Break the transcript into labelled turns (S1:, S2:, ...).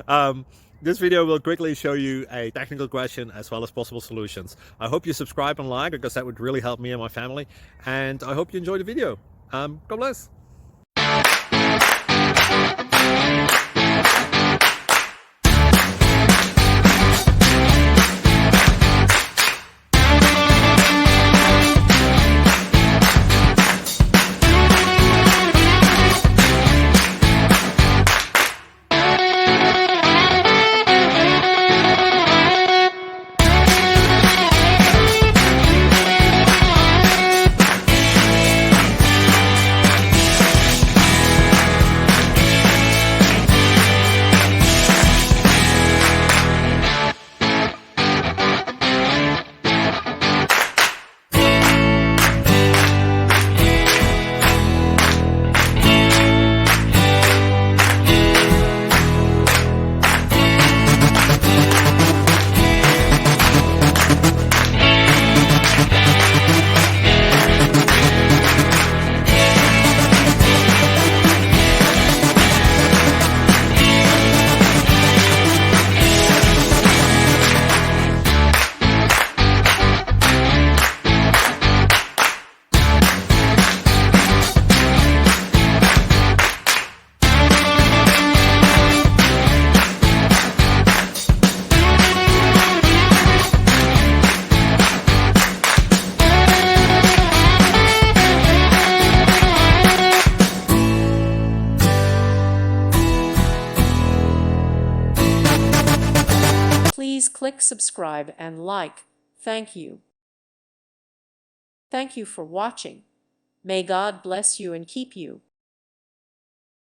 S1: um, this video will quickly show you a technical question as well as possible solutions. I hope you subscribe and like, because that would really help me and my family. And I hope you enjoy the video. God bless.
S2: Please click subscribe and like. Thank you. Thank you for watching. May God bless you and keep you.